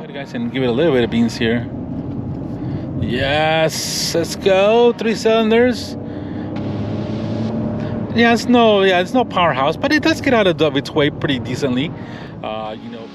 ahead, guys, and give it a little bit of beans here. Yes, let's go. 3 cylinders. Yeah, it's no powerhouse, but it does get out of its way pretty decently. You know.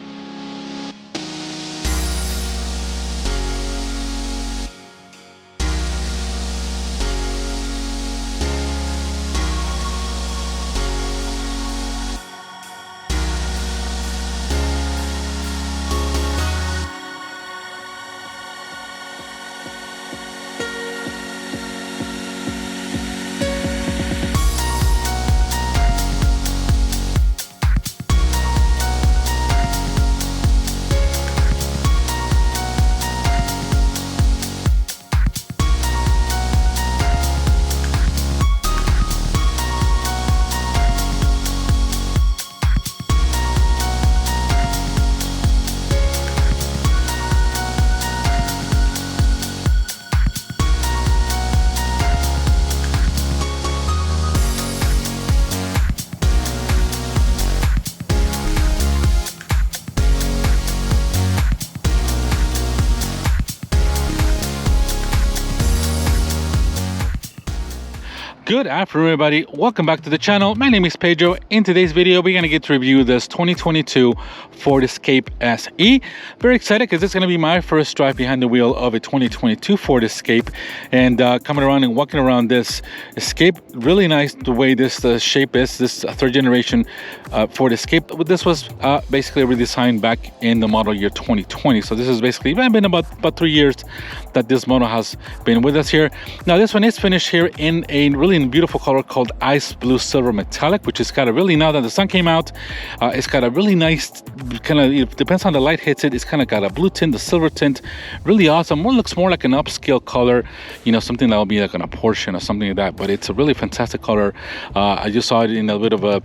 Good afternoon, everybody. Welcome back to the channel. My name is Pedro. In today's video, we're going to get to review this 2022 Ford Escape SE. Very excited because it's going to be my first drive behind the wheel of a 2022 Ford Escape. And coming around and walking around this Escape, really nice the way this shape is. This third generation Ford Escape. This was basically redesigned back in the model year 2020. So this is basically been about 3 years that this model has been with us here. Now this one is finished here in a really beautiful color called ice blue silver metallic, which is got a really, now that the sun came out, it's got a really nice kind of, it depends on the light hits it, it's kind of got a blue tint, the silver tint, really awesome. One looks more like an upscale color, you know, something that will be like on a Porsche or something like that, but it's a really fantastic color. I just saw it in a bit of a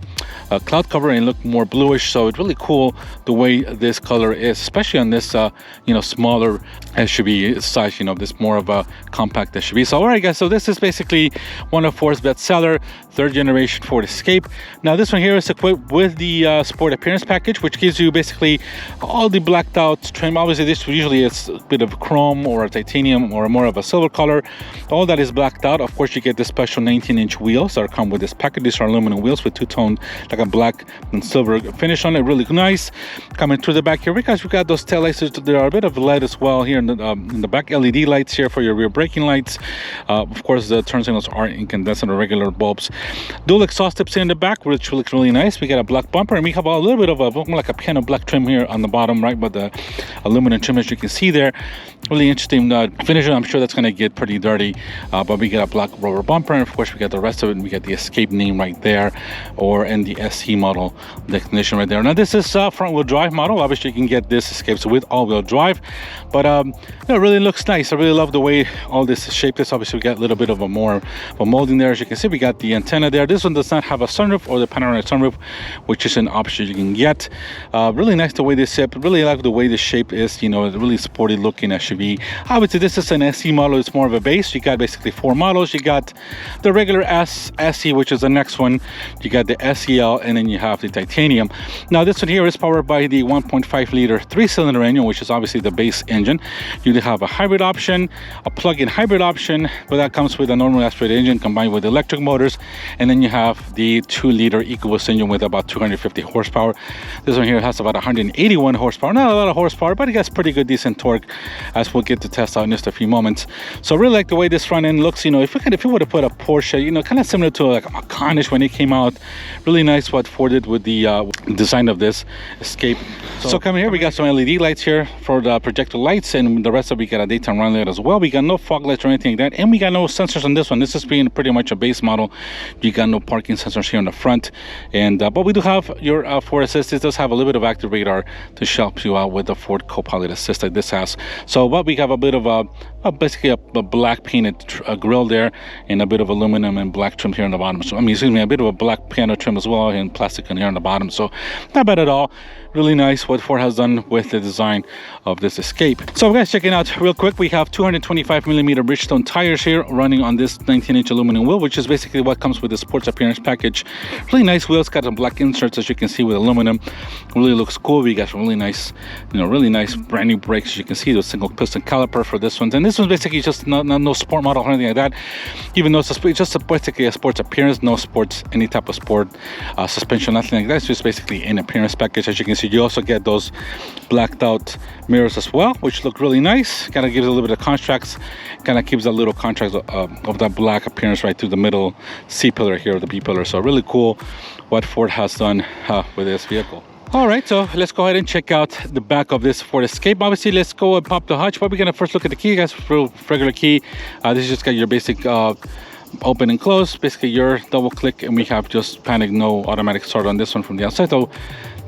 cloud cover and it looked more bluish, so it's really cool the way this color is, especially on this you know, smaller SUV size, you know, this more of a compact SUV. So all right, guys, so this is basically one of Ford's bestseller third generation Ford Escape. Now this one here is equipped with the Sport Appearance package, which gives you basically all the blacked out trim. Obviously this usually is a bit of chrome or a titanium or more of a silver color. All that is blacked out. Of course, you get the special 19-inch wheels that come with this package. These are aluminum wheels with two-toned, like a black and silver finish on it. Really nice. Coming through the back here, because we've got those tail lights. There are a bit of LED as well here in the back. LED lights here for your rear braking lights. Of course, the turn signals are incandescent or regular bulbs. Dual exhaust tips in the back, which looks really nice. We got a black bumper, and we have a little bit of a more like a piano black trim here on the bottom, right, but the aluminum trim, as you can see there. Really interesting finish. I'm sure that's going to get pretty dirty, but we got a black rubber bumper, and of course we got the rest of it, and we got the Escape name right there, or in the SE model definition right there. Now this is front-wheel drive model. Obviously you can get this Escapes with all-wheel drive, but it really looks nice. I really love the way all this is shaped. This obviously we got a little bit of a more of a molding there. As you can see, we got the antenna there. This one does not have a sunroof or the panoramic sunroof, which is an option you can get. Really nice the way this shape. Really like the way the shape is. You know, a really sporty looking SUV. Obviously this is an SE model. It's more of a base. You got basically 4 models. You got the regular SE, which is the next one. You got the SEL, and then you have the titanium. Now this one here is powered by the 1.5 liter 3-cylinder engine, which is obviously the base engine. You have a hybrid option, a plug-in hybrid option, but that comes with a normal aspirated engine combined with electric motors, and then you have the 2-liter EcoBoost engine with about 250 horsepower. This one here has about 181 horsepower. Not a lot of horsepower, but it gets pretty good, decent torque, as we'll get to test out in just a few moments. So I really like the way this front end looks. You know, if you would have put a Porsche, you know, kind of similar to like a Macanish when it came out. Really nice what Ford did with the design of this Escape. So coming here, we got some LED lights here for the projector lights, and the rest of it, we got a daytime run light as well. We got no fog lights or anything like that, and we got no sensors on this one. This is being pretty much a base model. You got no parking sensors here in the front, and but we do have your Ford Assist. This does have a little bit of active radar to help you out with the Ford Co-Pilot Assist that this has. So, but we have a bit of a basically a black painted grill there, and a bit of aluminum and black trim here on the bottom. So excuse me, a bit of a black piano trim as well, and plastic in here on the bottom. So not bad at all. Really nice what Ford has done with the design of this Escape. So guys, checking out real quick, we have 225mm Bridgestone tires here running on this 19-inch aluminum wheel, which is basically what comes with the sports appearance package. Really nice wheels, got some black inserts as you can see with aluminum. Really looks cool. We got some really nice, really nice brand new brakes. As you can see, the single piston caliper for this one, and this one's basically just no sport model or anything like that. Even though it's just basically a sports appearance, no sports, any type of sport suspension, nothing like that. It's just basically an appearance package. As you can see, you also get those blacked out mirrors as well, which look really nice. Kind of gives a little bit of contrast, kind of gives a little contrast of that black appearance right through the middle C pillar here, of the B pillar. So really cool what Ford has done with this vehicle. All right, so let's go ahead and check out the back of this Ford Escape. Obviously, let's go and pop the hutch, but we're gonna first look at the key, guys. Regular key. This is just got your basic open and close, basically your double click, and we have just panic, no automatic start on this one from the outside. So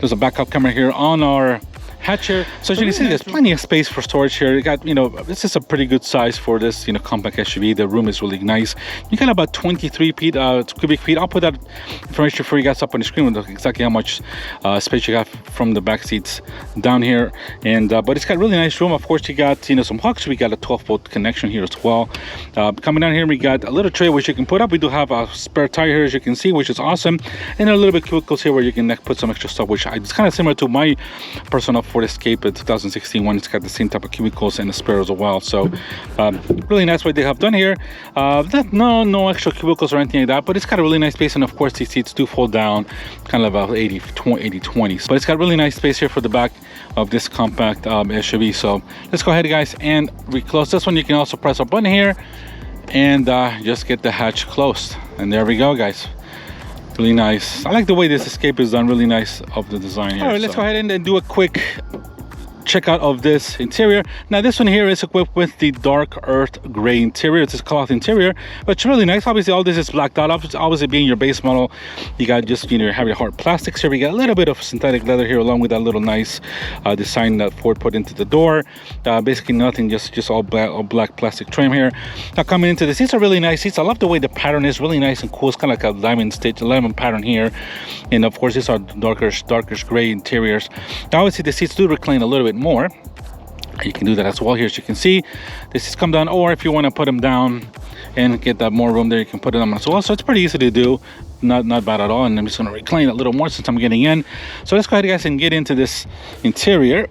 there's a backup camera here on our hatch here. So as you can see, there's plenty of space for storage here. You got, this is a pretty good size for this, compact SUV. The room is really nice. You got about 23 feet, cubic feet. I'll put that information for you guys up on the screen with exactly how much space you have from the back seats down here. And but it's got really nice room. Of course, you got some hooks. We got a 12-volt connection here as well. Coming down here, we got a little tray which you can put up. We do have a spare tire here, as you can see, which is awesome, and a little bit cubicles here where you can put some extra stuff, which is kind of similar to my personal Ford Escape, a 2016 one. It's got the same type of cubicles and a spare as well. So really nice what they have done here. No extra cubicles or anything like that, but it's got a really nice space. And of course, these seats do fold down, kind of about 80-20. But it's got really nice space here for the back of this compact SUV. So let's go ahead, guys, and reclose this one. You can also press a button here and just get the hatch closed. And there we go, guys. Really nice. I like the way this Escape is done. Really nice of the design here. All right, let's go ahead and do a quick checkout of this interior. Now this one here is equipped with the dark earth gray interior. It's a cloth interior, but it's really nice. Obviously all this is blacked out. Obviously being your base model, you got just have your hard plastics here. We got a little bit of synthetic leather here, along with that little nice design that Ford put into the door. Basically nothing, just all black plastic trim here. Now coming into the seats are really nice seats. I love the way the pattern is really nice and cool. It's kind of like a lemon pattern here, and of course these are darker gray interiors. Now obviously the seats do recline a little bit more. You can do that as well here. As you can see, this is come down, or if you want to put them down and get that more room there, you can put them as well. So it's pretty easy to do, not bad at all. And I'm just going to recline a little more since I'm getting in. So let's go ahead, guys, and get into this interior.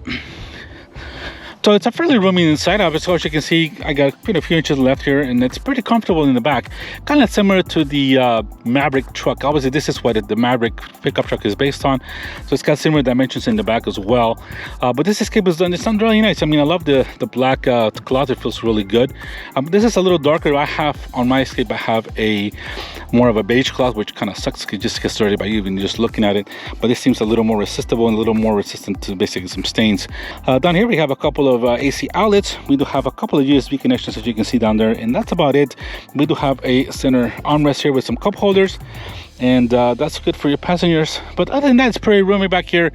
So it's a fairly roomy inside of it. So as you can see, I got a few inches left here, and it's pretty comfortable in the back. Kind of similar to the Maverick truck. Obviously, this is what the Maverick pickup truck is based on. So it's got similar dimensions in the back as well. But this Escape is done. It's done really nice. I mean, I love the black cloth. It feels really good. This is a little darker. I have on my Escape, I have a more of a beige cloth, which kind of sucks. It just gets dirty by even just looking at it. But this seems a little more resistible and a little more resistant to basically some stains. Down here, we have a couple of AC outlets. We do have a couple of USB connections, as you can see down there, and that's about it. We do have a center armrest here with some cup holders, and that's good for your passengers. But other than that, it's pretty roomy back here.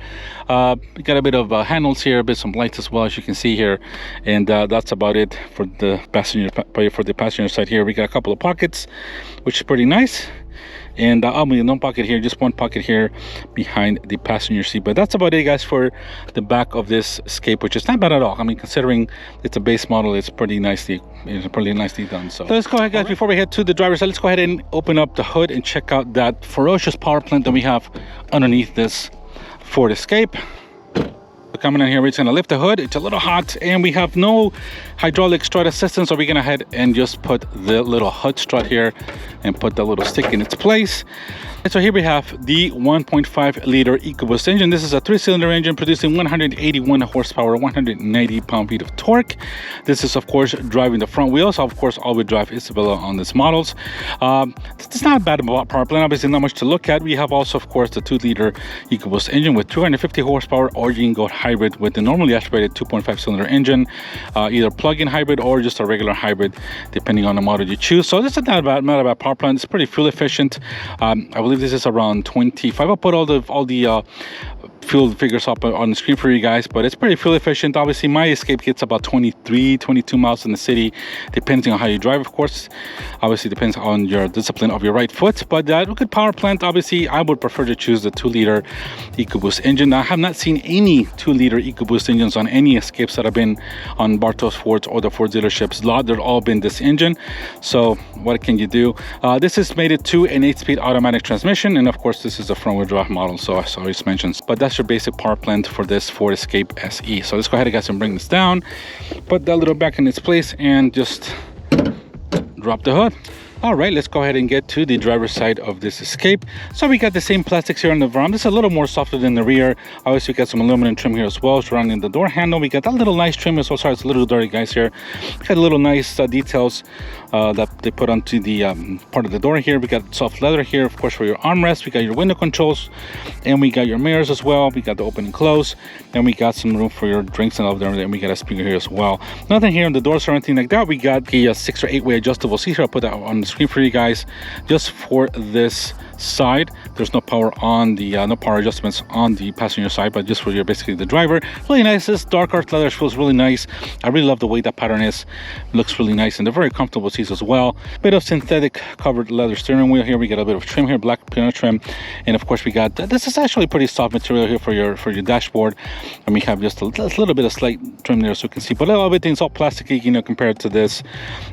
We got a bit of handles here, a bit some lights as well, as you can see here, and that's about it for the passenger side here. We got a couple of pockets, which is pretty nice. And no pocket here, just one pocket here behind the passenger seat. But that's about it, guys, for the back of this Escape, which is not bad at all. I mean, considering it's a base model, it's pretty nicely done. So let's go ahead, guys. Before we head to the driver's side, let's go ahead and open up the hood and check out that ferocious power plant that we have underneath this Ford Escape. Coming in here, we're just gonna lift the hood. It's a little hot, and we have no hydraulic strut assistance, so we're gonna head and just put the little hood strut here and put the little stick in its place. And so here we have the 1.5 liter EcoBoost engine. This is a 3-cylinder engine producing 181 horsepower, 190 pound-feet of torque. This is, of course, driving the front wheels. Of course, all-wheel drive Isabella on these models. It's not a bad power plant. Obviously, not much to look at. We have also, of course, the 2-liter EcoBoost engine with 250 horsepower, or you can go hybrid with the normally aspirated 2.5-cylinder engine, either plug-in hybrid or just a regular hybrid, depending on the model you choose. So this is not a bad power plant. It's pretty fuel efficient. I believe this is around 25. I'll put all the fuel figures up on the screen for you guys, but it's pretty fuel efficient. Obviously my Escape gets about 22 miles in the city, depending on how you drive, of course. Obviously depends on your discipline of your right foot, but good power plant. Obviously I would prefer to choose the 2-liter EcoBoost engine. I have not seen any 2-liter EcoBoost engines on any Escapes that have been on Bartos Fords or the Ford dealerships lot. They've all been this engine. So what can you do? This is mated to an 8-speed automatic transmission, and of course this is a front wheel drive model, so as always mentioned. But that's your basic power plant for this Ford Escape SE. So let's go ahead, guys, and bring this down, put that little back in its place, and just drop the hood. All right, let's go ahead and get to the driver's side of this Escape. So we got the same plastics here on the front. This is a little more softer than the rear. Obviously, we got some aluminum trim here as well surrounding the door handle. We got that little nice trim as well. Sorry, it's a little dirty, guys, here. Got little nice details that they put onto the part of the door here. We got soft leather here, of course, for your armrest. We got your window controls, and we got your mirrors as well. We got the open and close, and we got some room for your drinks and all there. And we got a speaker here as well. Nothing here on the doors or anything like that. We got the 6 or 8-way adjustable seat here. I'll put that on the screen for you guys. Just for this side, there's no power on the no power adjustments on the passenger side, but just for your basically the driver. Really nice. This dark earth leather feels really nice. I really love the way that pattern is. It looks really nice, and they're very comfortable seats as well. Bit of synthetic covered leather steering wheel here. We got a bit of trim here, black piano trim, and of course we got this is actually pretty soft material here for your dashboard, and we have just a little bit of slight trim there, so you can see, but everything's all plasticky, you know, compared to this.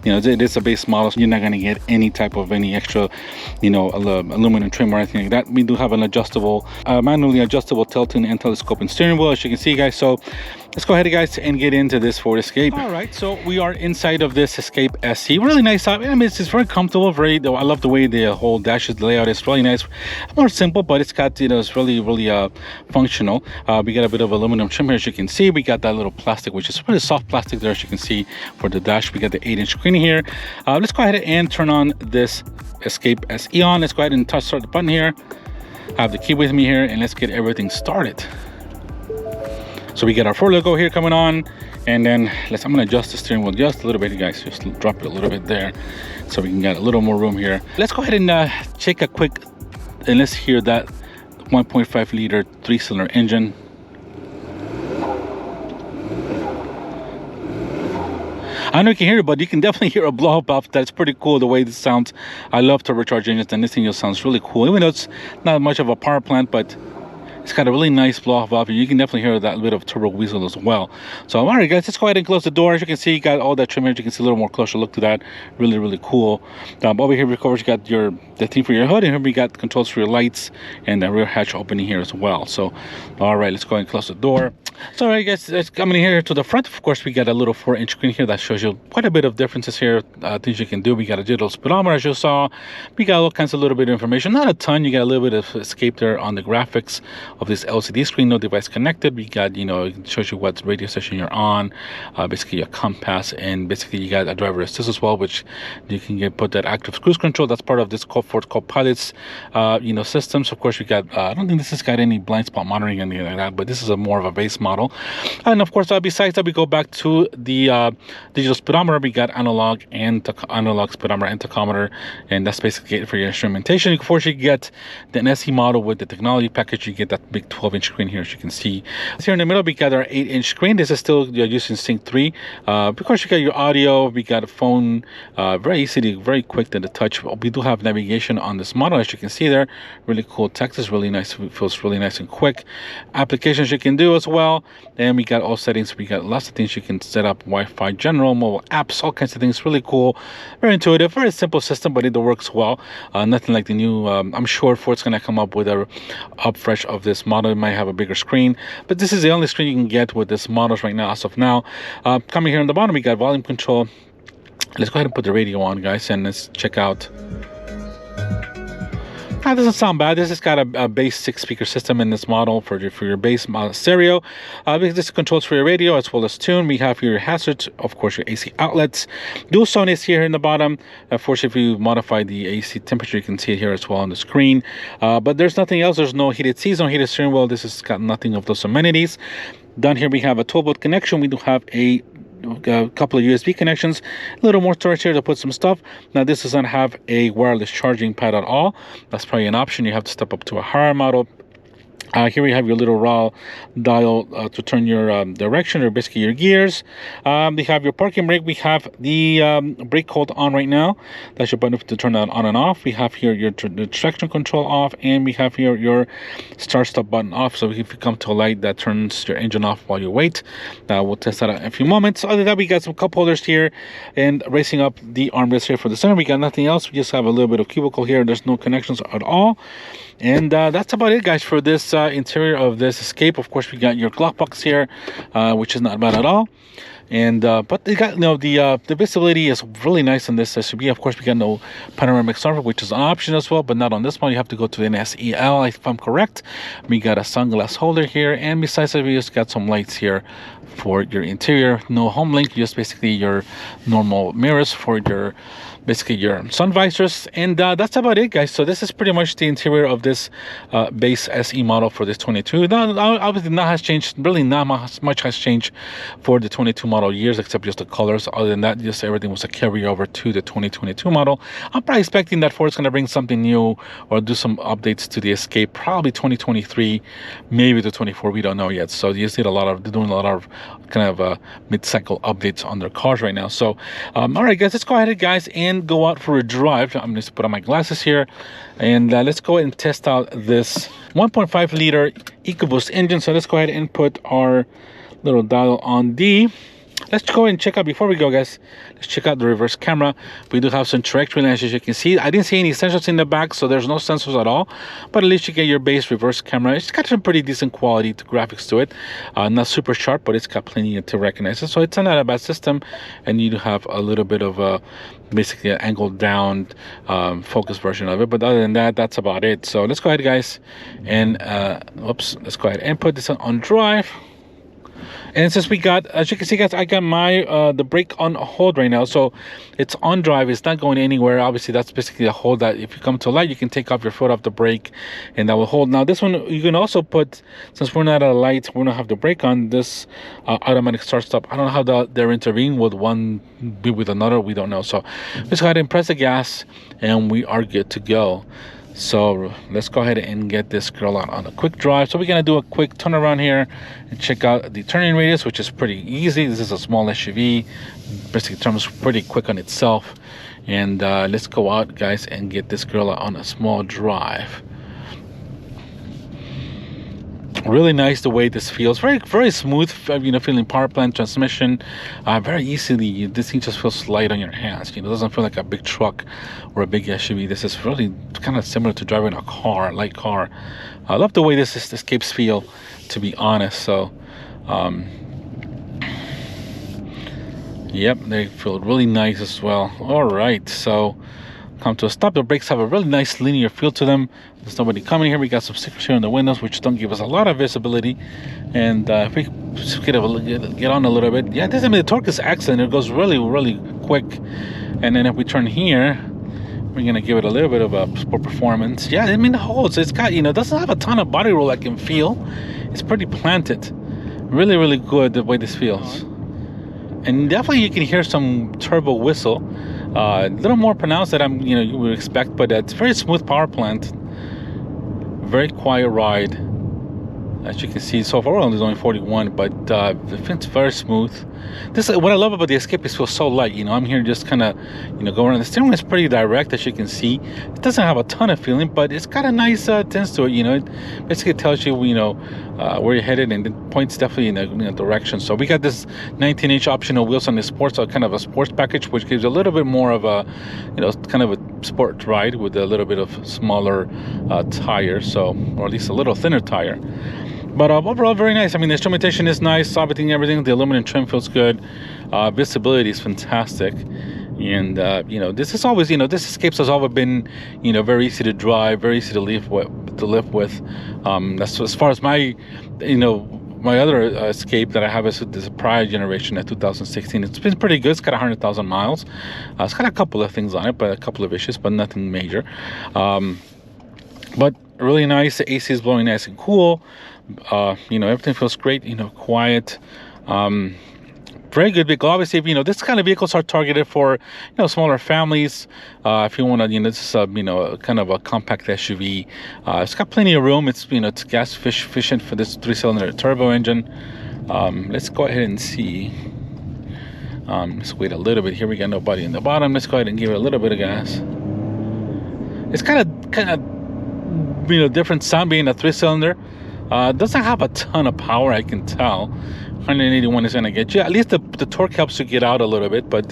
You know, it is a base model, so you're not going to get any type of any extra, you know, aluminum trim or anything like that. We do have an adjustable manually adjustable tilt-in and telescoping steering wheel, as you can see, guys. So let's go ahead, guys, and get into this Ford Escape. All right, so we are inside of this Escape SE. Really nice. I mean, it's very comfortable. I love the way the whole dash layout is. Really nice. More simple, but it's got, you know, it's really functional. We got a bit of aluminum trim here, as you can see. We got that little plastic, which is pretty soft plastic there, as you can see, for the dash. We got the 8-inch screen here. Let's go ahead and turn on this Escape SE on. Let's go ahead and start the button here. I have the key with me here, and let's get everything started. So we get our Ford logo here coming on, and then I'm gonna adjust the steering wheel just a little bit, guys. Just drop it a little bit there, so we can get a little more room here. Let's go ahead and take a quick, and let's hear that 1.5 liter 3-cylinder engine. I know you can hear it, but you can definitely hear a blow up valve. That's pretty cool the way this sounds. I love turbocharged engines, and this thing just sounds really cool. Even though it's not much of a power plant, but it's got a really nice blow-off valve. You can definitely hear that bit of turbo whistle as well. So, all right, guys, let's go ahead and close the door. As you can see, you got all that trim here. You can see a little more closer look to that. Really cool. Over here, of course, you got the thing for your hood, and here we got controls for your lights and the rear hatch opening here as well. So, all right, let's go ahead and close the door. So, all right, guys, let's come in here to the front. Of course, we got a little 4-inch screen here that shows you quite a bit of differences here, things you can do. We got a digital speedometer, as you saw. We got all kinds of little bit of information. Not a ton. You got a little bit of Escape there on the graphics of this LCD screen. No device connected. We got, you know, it shows you what radio station you're on, basically a compass, and basically you got a driver assist as well, which you can put that active cruise control. That's part of this Ford Co-Pilot's, you know, systems. Of course, we got, I don't think this has got any blind spot monitoring or anything like that, but this is a more of a base model. And of course, besides that, we go back to the digital speedometer. We got analog speedometer and tachometer, and that's basically it for your instrumentation. Of course, you get the SE model with the technology package. You get that big 12-inch screen here, as you can see. Here in the middle, we got our 8-inch screen. This is still using Sync 3. Of course, you got your audio. We got a phone, very easy, very quick to the touch. We do have navigation on this model, as you can see there. Really cool text. Is really nice. It feels really nice and quick. Applications you can do as well. And we got all settings. We got lots of things you can set up: Wi-Fi, general, mobile apps, all kinds of things. Really cool, very intuitive, very simple system, but it works well. Nothing like the new. I'm sure Ford's gonna come up with a upfresh of this model. It might have a bigger screen, but this is the only screen you can get with this models right now, as of now. Coming here on the bottom, we got volume control. Let's go ahead and put the radio on, guys, and let's check out. That doesn't sound bad. This has got a base 6-speaker system in this model for your base stereo. This controls for your radio as well as tune. We have your hazards, of course, your AC outlets. Dual zone is here in the bottom. Of course, if you modify the AC temperature, you can see it here as well on the screen. But there's nothing else. There's no heated seats, no heated steering wheel. This has got nothing of those amenities. Down here, we have a 12-volt connection. We do have a couple of USB connections, a little more storage here to put some stuff. Now this doesn't have a wireless charging pad at all. That's probably an option. You have to step up to a higher model. Here we have your little raw dial to turn your direction, or basically your gears. We have your parking brake. We have the brake hold on right now. That's your button to turn that on and off. We have here your the traction control off, and we have here your start stop button off. So if you come to a light, that turns your engine off while you wait. We'll test that out in a few moments. Other than that, we got some cup holders here and raising up the armrest here for the center. We got nothing else. We just have a little bit of cubicle here. There's no connections at all. And that's about it, guys, for this interior of this Escape. Of course, we got your glove box here, which is not bad at all. And but they got, the visibility is really nice on this SUV. Of course, we got no panoramic sunroof, which is an option as well, but not on this one. You have to go to the NSEL, if I'm correct. We got a sunglass holder here, and besides that, we just got some lights here for your interior. No home link, just basically your normal mirrors for your sun visors. And that's about it, guys. So this is pretty much the interior of this base SE model for this 22. Now, obviously not has changed, really not much has changed for the 22 model years, except just the colors. Other than that, just everything was a carryover to the 2022 model. I'm probably expecting that Ford's going to bring something new or do some updates to the Escape, probably 2023, maybe the 24, we don't know yet. So you see they're doing a lot of kind of mid-cycle updates on their cars right now. So all right, guys, let's go ahead, guys, and go out for a drive. I'm just put on my glasses here, and let's go ahead and test out this 1.5 liter EcoBoost engine. So let's go ahead and put our little dial on D. Let's go ahead and check out, before we go, guys, let's check out the reverse camera. We do have some trajectory lines, as you can see. I didn't see any sensors in the back, so there's no sensors at all, but at least you get your base reverse camera. It's got some pretty decent quality to graphics to it. Not super sharp, but it's got plenty to recognize it. So it's not a bad system, and you do have a little bit of a basically an angled down focus version of it, but other than that, that's about it. So let's go ahead, guys, and let's go ahead and put this on drive. And since we got, as you can see, guys, I got my the brake on hold right now, so it's on drive. It's not going anywhere. Obviously, that's basically a hold that if you come to a light, you can take off your foot off the brake, and that will hold. Now, this one you can also put, since we're not at a light, we don't have the brake on. This automatic start stop. I don't know how they're intervening. Would one be with another? We don't know. So let's go ahead and press the gas, and we are good to go. So let's go ahead and get this girl out on a quick drive. So we're gonna do a quick turnaround here and check out the turning radius, which is pretty easy. This is a small SUV, basically turns pretty quick on itself. And let's go out, guys, and get this girl out on a small drive. Really nice the way this feels. Very smooth, feeling power plant transmission. Very easily, this thing just feels light on your hands. It doesn't feel like a big truck or a big SUV. This is really kind of similar to driving a car, light car. I love the way this Escapes feel, to be honest. So yep, they feel really nice as well. All right, so come to a stop. The brakes have a really nice linear feel to them. There's nobody coming here. We got some stickers here on the windows, which don't give us a lot of visibility. And if we get on a little bit, yeah, the torque is excellent. It goes really, really quick. And then if we turn here, we're gonna give it a little bit of a sport performance. Yeah, I mean, it holds. It's got, doesn't have a ton of body roll I can feel. It's pretty planted. Really, really good the way this feels. And definitely you can hear some turbo whistle. A little more pronounced than you would expect, but it's very smooth power plant. Very quiet ride, as you can see. So far, there's only 41, but the fence very smooth. This is what I love about the Escape. It feels so light. I'm here just kind of, go around. The steering wheel is pretty direct, as you can see. It doesn't have a ton of feeling, but it's got a nice tense to it. It basically tells you, where you're headed, and it points definitely in a direction. So we got this 19-inch optional wheels on the sports, so kind of a sports package, which gives a little bit more of a, kind of a sport ride with a little bit of smaller tire, so, or at least a little thinner tire. But overall, very nice. I mean, the instrumentation is nice, everything. The aluminum trim feels good. Visibility is fantastic. And, this is always, this Escapes has always been, very easy to drive, very easy to live with. That's as far as my, my other Escape that I have is a prior generation, at 2016. It's been pretty good. It's got 100,000 miles. It's got a couple of things on it, but a couple of issues, but nothing major. But really nice. The AC is blowing nice and cool. Everything feels great. Quiet. Very good vehicle. Obviously, you know, this kind of vehicles are targeted for, you know, smaller families. If you want to, you know, this is a, you know, kind of a compact SUV. It's got plenty of room. It's, you know, it's gas efficient for this 3-cylinder turbo engine. Let's go ahead and see. Let's wait a little bit here. We got nobody in the bottom. Let's go ahead and give it a little bit of gas. It's kind of, you know, different sound being a 3-cylinder. Doesn't have a ton of power, I can tell. 181 is going to get you. At least the torque helps you get out a little bit, but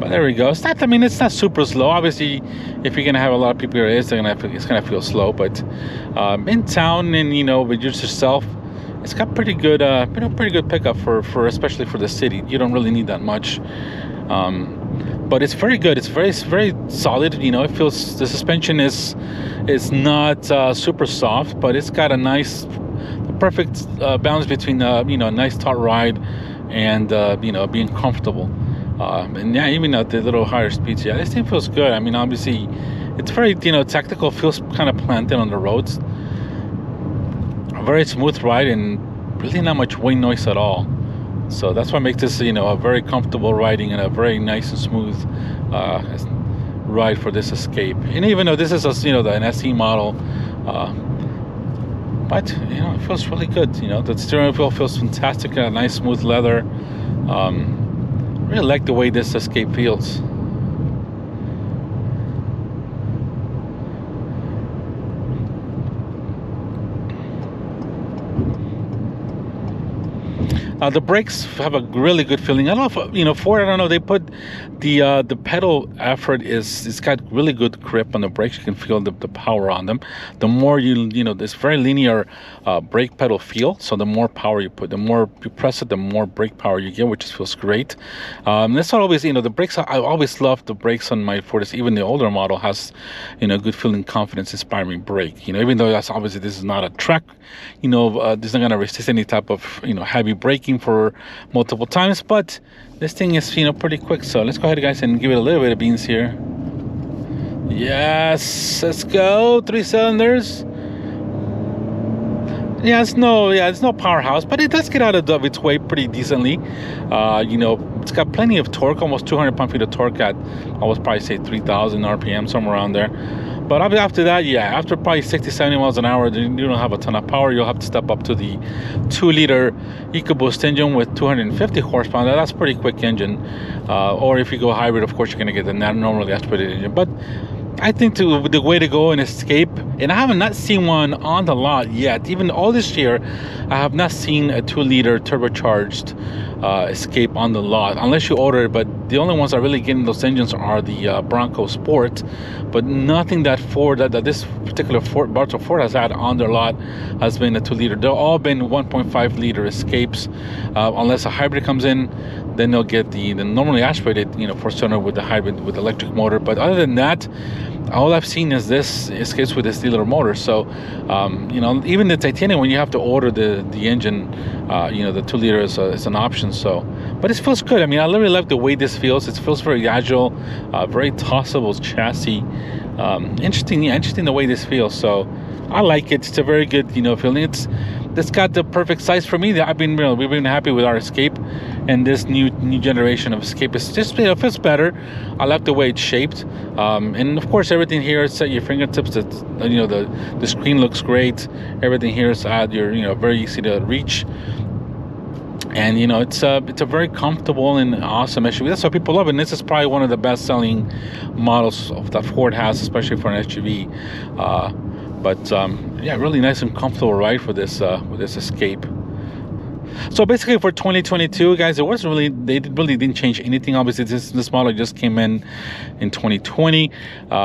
there we go. It's not, I mean, it's not super slow. Obviously, if you're going to have a lot of people here, it's going to feel slow, but in town and, you know, with yourself, it's got pretty good, pretty good pickup for especially for the city. You don't really need that much. But it's very good. It's very solid. You know, it feels, the suspension is not super soft, but it's got a nice, perfect balance between you know, a nice taut ride and you know, being comfortable. And yeah, even at the little higher speeds, yeah, this thing feels good. I mean, obviously, it's very, you know, technical. Feels kind of planted on the roads. A very smooth ride and really not much wind noise at all. So that's what makes this, you know, a very comfortable riding and a very nice and smooth ride for this Escape. And even though this is a, you know, an SE model, but you know, it feels really good. You know, the steering wheel feels fantastic. Got a nice smooth leather. Really like the way this Escape feels. The brakes have a really good feeling. I don't know if, you know, Ford, I don't know, they put the pedal effort it's got really good grip on the brakes. You can feel the power on them. The more you know, this very linear brake pedal feel. So the more power you put, the more you press it, the more brake power you get, which feels great. That's not always, you know, the brakes, I always loved the brakes on my Ford. Even the older model has, you know, good feeling, confidence inspiring brake. You know, even though that's obviously, this is not a track, you know, this is not going to resist any type of, you know, heavy braking for multiple times, but this thing is, you know, pretty quick. So let's go ahead, guys, and give it a little bit of beans here. Yes, let's go. 3 cylinders. Yeah, it's no powerhouse, but it does get out of its way pretty decently. You know, it's got plenty of torque, almost 200 pound-feet of torque at, I would probably say 3,000 RPM, somewhere around there. But after that, yeah, after probably 60, 70 miles an hour, you don't have a ton of power. You'll have to step up to the 2-liter EcoBoost engine with 250 horsepower. That's a pretty quick engine. Or if you go hybrid, of course, you're going to get the normally aspirated engine. But I think the way to go in Escape, and I have not seen one on the lot yet. Even all this year, I have not seen a 2-liter turbocharged Escape on the lot, unless you order it. But the only ones that are really getting those engines are the Bronco Sport, but nothing that Ford, that this particular Bartow Ford has had on their lot has been a 2-liter. They've all been 1.5-liter Escapes, unless a hybrid comes in. Then they'll get the normally aspirated, you know, 4-cylinder with the hybrid with electric motor. But other than that, all I've seen is this Escapes with this 3-liter motor. So, you know, even the Titanium, when you have to order the engine, you know, the 2-liter is an option. So, but it feels good. I mean, I really like the way this feels. It feels very agile, very tossable chassis. Interesting the way this feels. So, I like it. It's a very good, you know, feeling. It's got the perfect size for me. We've been happy with our Escape, and this new generation of Escape is just, you know, feels better. I like the way it's shaped, and of course everything here is at your fingertips. It's, you know, the screen looks great. Everything here is at your, you know, very easy to reach. And you know, it's a very comfortable and awesome SUV. That's why people love it. And this is probably one of the best-selling models that Ford has, especially for an SUV. But yeah, really nice and comfortable ride for this Escape. So basically for 2022, guys, it wasn't really, they really didn't change anything. Obviously, this model just came in 2020.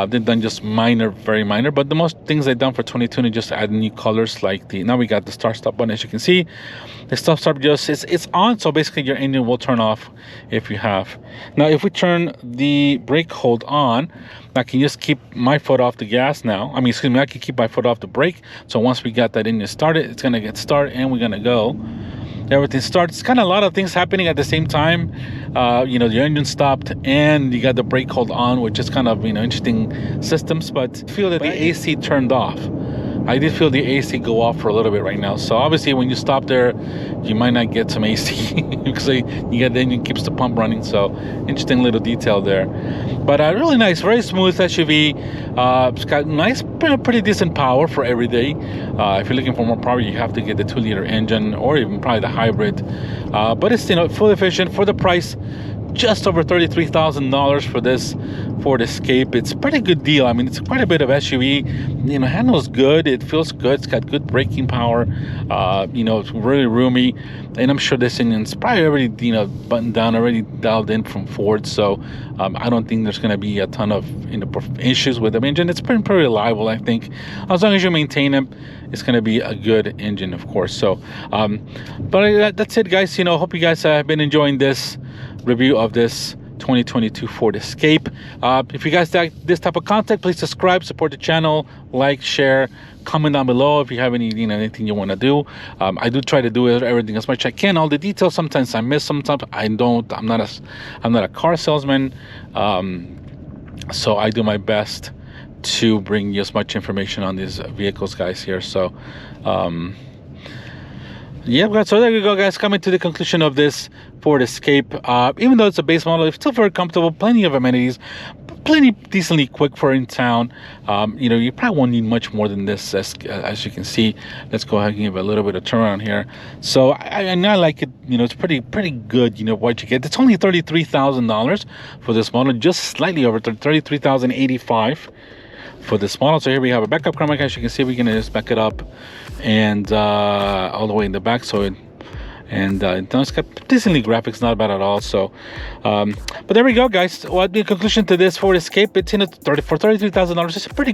They've done just very minor, but the most things they've done for 2020 just add new colors, like now we got the start-stop button. As you can see, the start just it's on, so basically your engine will turn off if you have. Now if we turn the brake hold on, I can just keep my foot off the gas now. I mean, excuse me, I can keep my foot off the brake. So once we got that engine started, it's gonna get started and we're gonna go. Everything starts. It's kind of a lot of things happening at the same time. You know, your engine stopped and you got the brake hold on, which is kind of, you know, interesting systems. But I feel that the AC turned off. I did feel the AC go off for a little bit right now. So obviously when you stop there, you might not get some AC because you get the engine keeps the pump running. So interesting little detail there. But really nice, very smooth SUV. It's got nice, pretty decent power for every day. If you're looking for more power, you have to get the 2-liter engine or even probably the hybrid. But it's, you know, full efficient for the price. Just over $33,000 for this Ford Escape. It's a pretty good deal. I mean, it's quite a bit of SUV. You know, handles good. It feels good. It's got good braking power. You know, it's really roomy. And I'm sure this engine's probably already, you know, buttoned down, already dialed in from Ford. So I don't think there's going to be a ton of, you know, issues with the engine. It's pretty reliable, I think. As long as you maintain it, it's going to be a good engine, of course. So, but that's it, guys. You know, hope you guys have been enjoying this review of this 2022 Ford Escape. If you guys like this type of content, please subscribe, support the channel, like, share, comment down below if you have any, you know, anything you want to do. I do try to do everything as much as I can. All the details, sometimes I miss, sometimes I don't. I'm not a car salesman, so I do my best to bring you as much information on these vehicles, guys, here. So yeah, so there you go, guys. Coming to the conclusion of this Ford Escape. Even though it's a base model, it's still very comfortable, plenty of amenities, plenty decently quick for in town. You know, you probably won't need much more than this, as you can see. Let's go ahead and give it a little bit of turnaround here. So I like it. You know, it's pretty good. You know what you get. It's only $33,000 for this model, just slightly over $33,085 for this model. So here we have a backup camera, as you can see. We can just back it up and all the way in the back. So it, and it's got decently graphics, not bad at all. So but there we go, guys. Well, the conclusion to this Ford Escape, it's in for $33,000. It's a pretty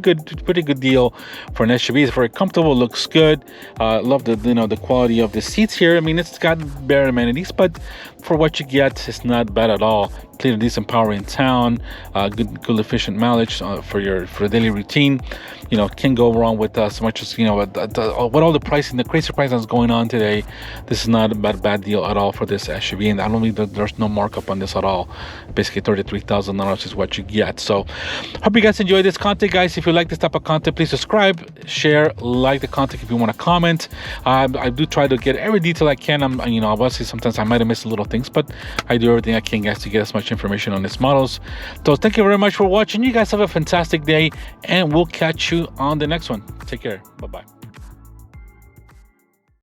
good deal for an SUV. It's very comfortable, looks good. Love the, you know, the quality of the seats here. I mean, it's got bare amenities, but for what you get, it's not bad at all. Clear, decent power in town, good efficient mileage for daily routine. You know, can't go wrong with as much as, you know, what all the pricing, the crazy pricing that's going on today. This is not a bad deal at all for this SUV, and I don't think that there's no markup on this at all. Basically, $33,000 is what you get. So, hope you guys enjoy this content, guys. If you like this type of content, please subscribe, share, like the content. If you want to comment, I do try to get every detail I can. You know, obviously sometimes I might have missed little things, but I do everything I can, guys, to get as much information on these models. So, thank you very much for watching. You guys have a fantastic day, and we'll catch you on the next one. Take care. Bye-bye.